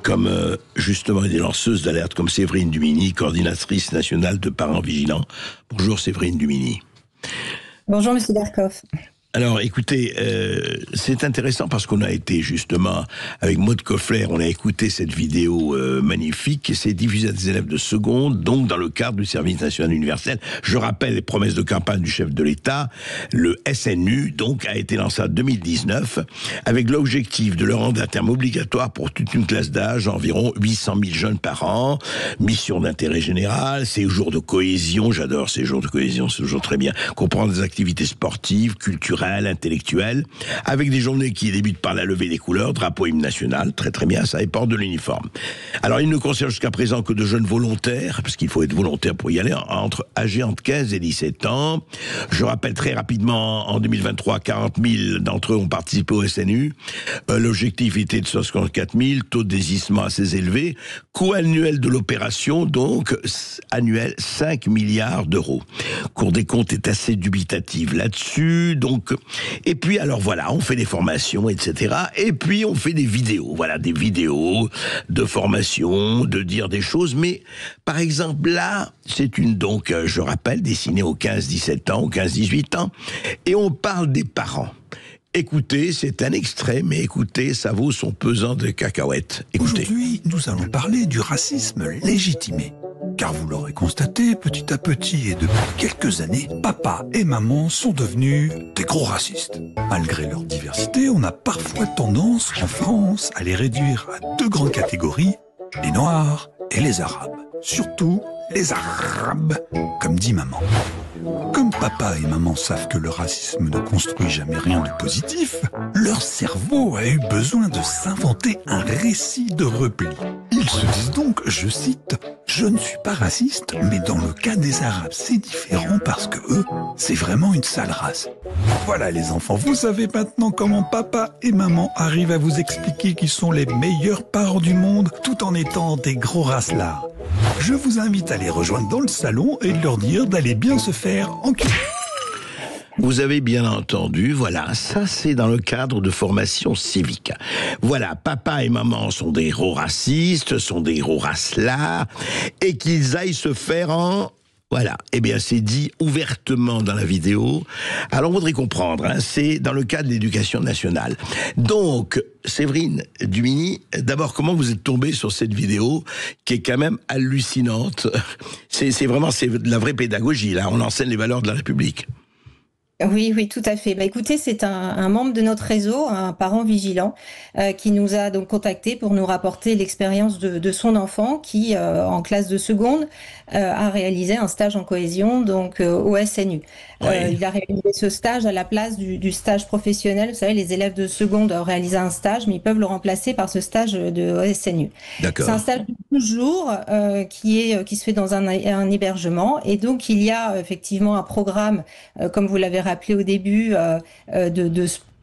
comme justement des lanceuses d'alerte comme Séverine Dumini, coordinatrice nationale de parents vigilants. Bonjour Séverine Dumini. Bonjour Monsieur Darkoff. Alors écoutez, c'est intéressant parce qu'on a été justement, avec Maud Koffler, on a écouté cette vidéo magnifique et c'est diffusé à des élèves de seconde, donc dans le cadre du service national universel. Je rappelle les promesses de campagne du chef de l'État, le SNU, donc a été lancé en 2019, avec l'objectif de le rendre à terme obligatoire pour toute une classe d'âge, environ 800 000 jeunes par an, mission d'intérêt général, séjours de cohésion, j'adore ces jours de cohésion, c'est toujours très bien, comprendre des activités sportives, culturelles, intellectuelle, avec des journées qui débutent par la levée des couleurs, drapeau hymne national, très très bien ça, et port de l'uniforme. Alors il ne concerne jusqu'à présent que de jeunes volontaires, parce qu'il faut être volontaire pour y aller, âgés entre 15 et 17 ans. Je rappelle très rapidement, en 2023, 40 000 d'entre eux ont participé au SNU. L'objectif était de 64 000, taux de désistement assez élevé. Coût annuel de l'opération, donc annuel 5 milliards d'euros. Cour des comptes est assez dubitative là-dessus, donc et puis alors voilà, on fait des formations, etc. Et puis on fait des vidéos, voilà, des vidéos de formation, de dire des choses. Mais par exemple là, c'est une donc, je rappelle, dessinée aux 15-17 ans, aux 15-18 ans, et on parle des parents. Écoutez, c'est un extrait, mais écoutez, ça vaut son pesant de cacahuètes. Écoutez. Aujourd'hui, nous allons parler du racisme légitimé. Car vous l'aurez constaté, petit à petit et depuis quelques années, papa et maman sont devenus des gros racistes. Malgré leur diversité, on a parfois tendance, en France, à les réduire à deux grandes catégories, les Noirs et les Arabes. Surtout les Arabes, comme dit maman. Comme papa et maman savent que le racisme ne construit jamais rien de positif, leur cerveau a eu besoin de s'inventer un récit de repli. Ils se disent donc, je cite, « Je ne suis pas raciste, mais dans le cas des Arabes, c'est différent parce que eux, c'est vraiment une sale race. » Voilà les enfants, vous savez maintenant comment papa et maman arrivent à vous expliquer qu'ils sont les meilleurs parents du monde tout en étant des gros racelards. Je vous invite à les rejoindre dans le salon et de leur dire d'aller bien se faire enculer. Vous avez bien entendu, voilà, ça c'est dans le cadre de formation civique. Voilà, papa et maman sont des gros racistes, sont des gros racelards, et qu'ils aillent se faire en... Voilà, eh bien c'est dit ouvertement dans la vidéo. Alors on voudrait comprendre, hein, c'est dans le cadre de l'éducation nationale. Donc, Séverine Dumini, d'abord comment vous êtes tombée sur cette vidéo qui est quand même hallucinante. C'est de la vraie pédagogie, là, on enseigne les valeurs de la République. Oui, oui, tout à fait. Bah, écoutez, c'est un membre de notre réseau, un parent vigilant, qui nous a donc contacté pour nous rapporter l'expérience de son enfant qui, en classe de seconde, a réalisé un stage en cohésion donc au SNU. Ouais. Il a réalisé ce stage à la place du stage professionnel. Vous savez, les élèves de seconde réalisent un stage, mais ils peuvent le remplacer par ce stage de SNU. C'est un stage de 12 jours qui se fait dans un hébergement. Et donc, il y a effectivement un programme, comme vous l'avez rappelé au début,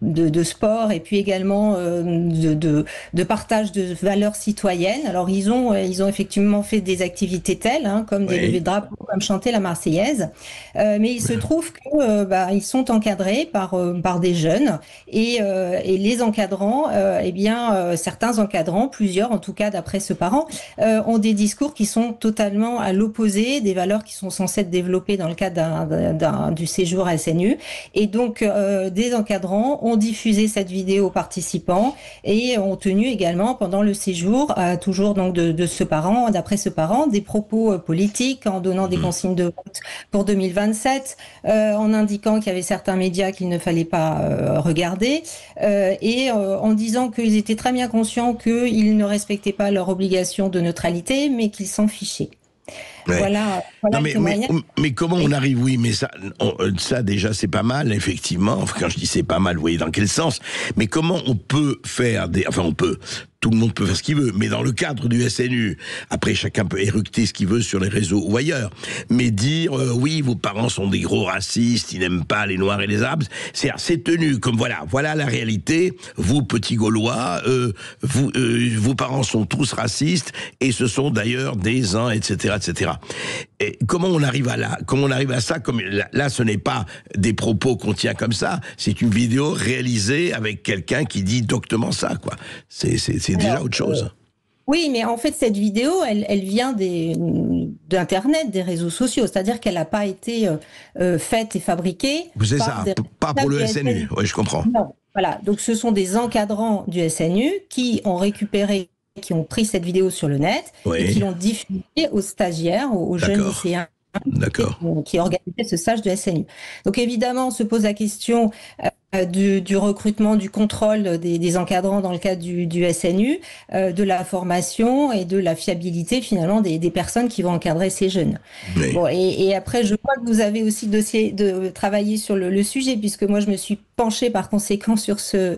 de sport et puis également de partage de valeurs citoyennes. Alors ils ont effectivement fait des activités telles, hein, comme des levées de drapeau, comme chanter la Marseillaise, mais il se trouve que ils sont encadrés par des jeunes et les encadrants, certains encadrants, plusieurs en tout cas d'après ce parent, ont des discours qui sont totalement à l'opposé des valeurs qui sont censées être développées dans le cadre du séjour à SNU, et donc des encadrants ont diffusé cette vidéo aux participants et ont tenu également pendant le séjour, toujours donc de ce parent, d'après ce parent, des propos politiques en donnant des consignes de vote pour 2027, en indiquant qu'il y avait certains médias qu'il ne fallait pas regarder et en disant qu'ils étaient très bien conscients qu'ils ne respectaient pas leur obligation de neutralité, mais qu'ils s'en fichaient. Ouais. Voilà non, mais comment on arrive, oui, mais ça déjà c'est pas mal, effectivement. Enfin, quand je dis c'est pas mal, vous voyez dans quel sens. Mais comment on peut faire tout le monde peut faire ce qu'il veut, mais dans le cadre du SNU, après chacun peut éructer ce qu'il veut sur les réseaux ou ailleurs, mais dire oui, vos parents sont des gros racistes, ils n'aiment pas les Noirs et les Arabes, c'est tenu comme voilà la réalité. Vous petits Gaulois, vos parents sont tous racistes et ce sont d'ailleurs des uns, etc., etc. Et comment on arrive à ça? Comme là, ce n'est pas des propos qu'on tient comme ça, c'est une vidéo réalisée avec quelqu'un qui dit doctement ça, quoi. C'est déjà autre chose. Oui, mais en fait, cette vidéo, elle vient d'Internet, des réseaux sociaux. C'est-à-dire qu'elle n'a pas été faite et fabriquée C'est par ça, des pas pour responsables le du SNU. SNU. Oui, je comprends. Non. Voilà. Donc, ce sont des encadrants du SNU qui ont récupéré, qui ont pris cette vidéo sur le net et qui Oui, l'ont diffusée aux stagiaires, aux jeunes d'accord, lycéens d'accord. qui organisaient ce stage de SNU. Donc, évidemment, on se pose la question du recrutement, du contrôle des encadrants dans le cadre du SNU, de la formation et de la fiabilité finalement des personnes qui vont encadrer ces jeunes. Oui. Bon, et après, je crois que vous avez aussi de travailler sur le sujet, puisque moi, je me suis penchée par conséquent sur ce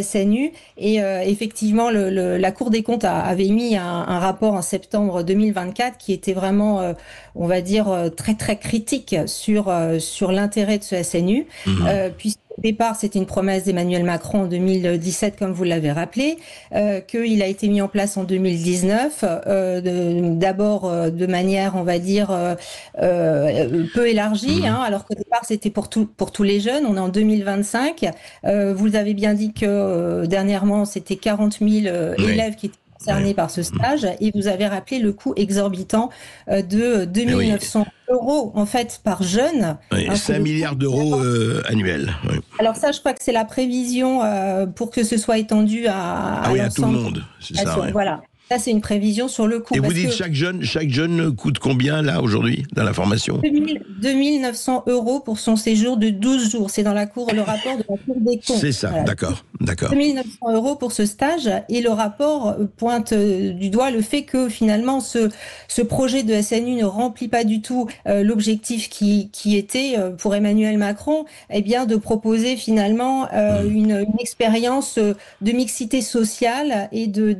SNU. Et effectivement, la Cour des comptes avait mis un rapport en septembre 2024 qui était vraiment, on va dire, très, très critique sur l'intérêt de ce SNU, puisque au départ, c'était une promesse d'Emmanuel Macron en 2017, comme vous l'avez rappelé, qu'il a été mis en place en 2019, d'abord de manière, on va dire, peu élargie, alors qu'au départ, c'était pour tous les jeunes. On est en 2025. Vous avez bien dit que dernièrement, c'était 40 000 élèves qui étaient concernés par ce stage, et vous avez rappelé le coût exorbitant de 2 900 euros en fait par jeune. Oui, 5 milliards d'euros annuels. Oui. Alors ça, je crois que c'est la prévision pour que ce soit étendu à tout le l'ensemble. monde, c'est ça. Ouais. Voilà. Ça, c'est une prévision sur le coût. Et vous dites chaque jeune coûte combien, là, aujourd'hui, dans la formation ? 2 900 euros pour son séjour de 12 jours. C'est dans le rapport de la Cour des comptes. C'est ça, voilà. D'accord. 2 900 euros pour ce stage. Et le rapport pointe du doigt le fait que, finalement, ce projet de SNU ne remplit pas du tout l'objectif qui était, pour Emmanuel Macron, eh bien, de proposer, finalement, une expérience de mixité sociale et de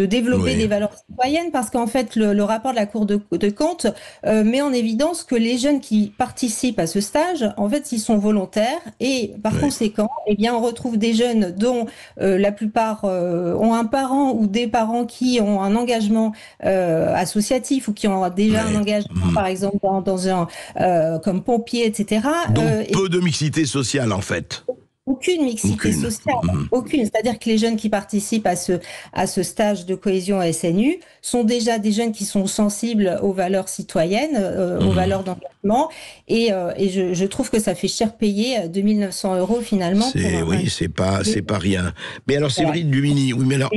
développer des valeurs citoyennes, parce qu'en fait, le rapport de la Cour de compte met en évidence que les jeunes qui participent à ce stage, en fait, ils sont volontaires et par conséquent, eh bien, on retrouve des jeunes dont la plupart ont un parent ou des parents qui ont un engagement associatif ou qui ont déjà un engagement, par exemple, dans un comme pompier, etc. Donc peu de mixité sociale, en fait. Aucune mixité sociale, aucune. C'est-à-dire que les jeunes qui participent à ce stage de cohésion SNU sont déjà des jeunes qui sont sensibles aux valeurs citoyennes, aux valeurs d'engagement, et je trouve que ça fait cher payer 2 900 euros finalement. C'est pas rien. Mais alors, Séverine Lumini, oui, mais alors.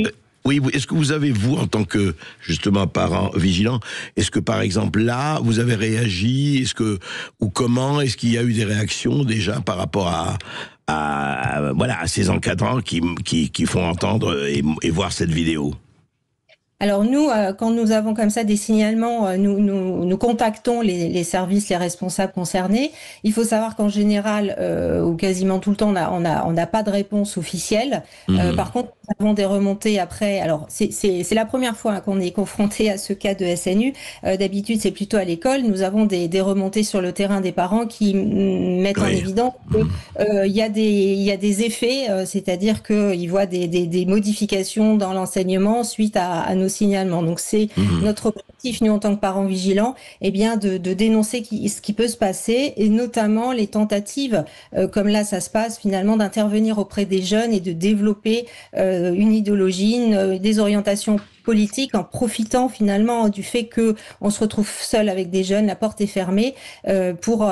Oui, est-ce que vous avez, vous, en tant que, justement, parent vigilant, est-ce que, par exemple, là, vous avez réagi, ou comment, est-ce qu'il y a eu des réactions, déjà, par rapport à ces encadrants qui font entendre et voir cette vidéo? Alors nous, quand nous avons comme ça des signalements, nous contactons les services, les responsables concernés. Il faut savoir qu'en général, ou quasiment tout le temps, on n'a pas de réponse officielle. Par contre, nous avons des remontées après. Alors c'est la première fois qu'on est confronté à ce cas de SNU. D'habitude, c'est plutôt à l'école. Nous avons des remontées sur le terrain des parents qui mettent en évidence qu'il y a des effets, c'est-à-dire qu'ils voient des modifications dans l'enseignement suite à nos signalements. Donc c'est notre objectif, nous en tant que parents vigilants, eh bien de dénoncer ce qui peut se passer, et notamment les tentatives, comme là ça se passe finalement, d'intervenir auprès des jeunes et de développer une idéologie, des orientations politiques, en profitant finalement du fait que on se retrouve seul avec des jeunes, la porte est fermée, pour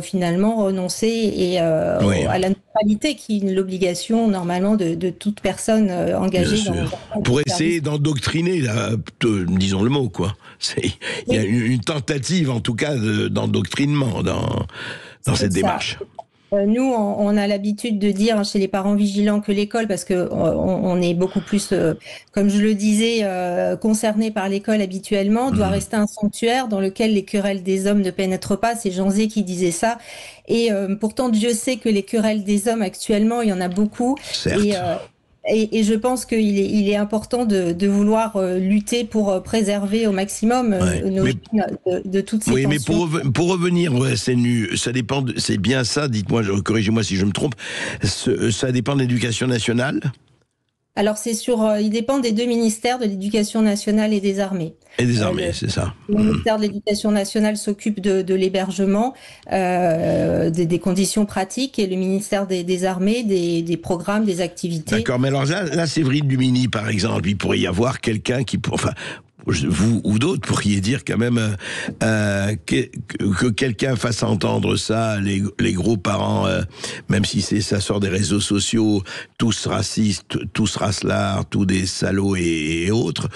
finalement renoncer à la neutralité qui est l'obligation normalement de toute personne engagée pour essayer d'endoctriner, disons le mot, quoi. Il y a une tentative en tout cas d'endoctrinement dans cette démarche. Nous, on a l'habitude de dire chez les parents vigilants que l'école, parce que on est beaucoup plus, comme je le disais, concernés par l'école habituellement, doit rester un sanctuaire dans lequel les querelles des hommes ne pénètrent pas. C'est Jean Zay qui disait ça. Et pourtant, Dieu sait que les querelles des hommes actuellement, il y en a beaucoup. Certes. Et je pense qu'il est important de vouloir lutter pour préserver au maximum nos jeunes de toutes ces tensions. Oui, mais pour revenir au SNU, ça dépend, c'est bien ça, dites-moi, corrigez-moi si je me trompe, ça dépend de l'éducation nationale ? Alors il dépend des deux ministères de l'Éducation nationale et des armées. Et des armées, c'est ça. Le ministère de l'Éducation nationale s'occupe de l'hébergement, des conditions pratiques, et le ministère des armées des programmes, des activités. D'accord, mais alors là, Séverine Lumini, par exemple, il pourrait y avoir quelqu'un qui, enfin, vous ou d'autres pourriez dire quand même que quelqu'un fasse entendre ça, les gros parents, même si ça sort des réseaux sociaux, tous racistes, tous racelards, tous des salauds et autres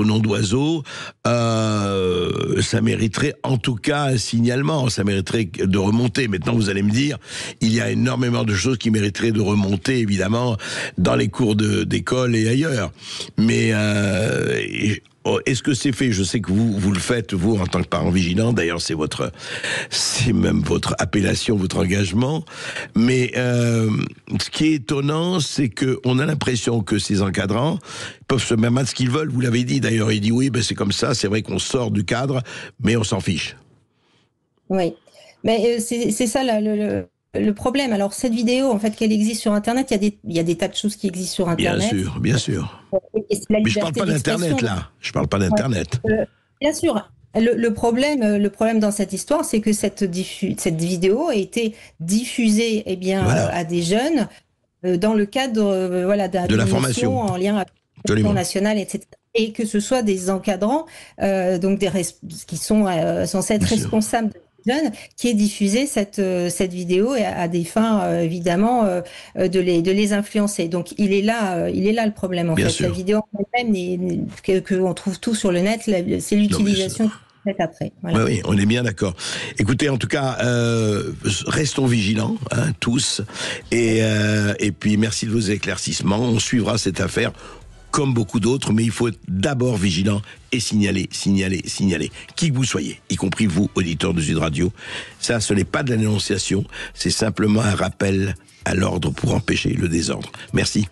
noms d'oiseaux, ça mériterait en tout cas un signalement, ça mériterait de remonter. Maintenant, vous allez me dire, il y a énormément de choses qui mériteraient de remonter, évidemment, dans les cours d'école et ailleurs. Mais est-ce que c'est fait? Je sais que vous le faites, vous, en tant que parent vigilant. D'ailleurs, c'est même votre appellation, votre engagement. Mais ce qui est étonnant, c'est que on a l'impression que ces encadrants peuvent se mettre à ce qu'ils veulent. Vous l'avez dit, d'ailleurs. Il dit oui, ben c'est comme ça. C'est vrai qu'on sort du cadre, mais on s'en fiche. Oui, mais c'est ça le problème. Alors, cette vidéo, en fait, qu'elle existe sur Internet, il y a des tas de choses qui existent sur Internet. Bien sûr. Mais je parle pas d'Internet, là. Je parle pas d'Internet. Bien sûr. Le problème dans cette histoire, c'est que cette vidéo a été diffusée, à des jeunes dans le cadre, de la formation en lien avec l'éducation nationale, etc. Et que ce soit des encadrants, qui sont censés être responsables jeunes, qui ait diffusé cette vidéo à des fins évidemment de les influencer. Donc il est là le problème en fait. La vidéo en elle-même qu'on trouve tout sur le net, c'est l'utilisation faite après. Voilà. Oui, on est bien d'accord. Écoutez, en tout cas, restons vigilants, tous, et puis merci de vos éclaircissements. On suivra cette affaire comme beaucoup d'autres, mais il faut être d'abord vigilant et signaler. Qui que vous soyez, y compris vous, auditeurs de Sud Radio. Ça, ce n'est pas de la dénonciation, c'est simplement un rappel à l'ordre pour empêcher le désordre. Merci.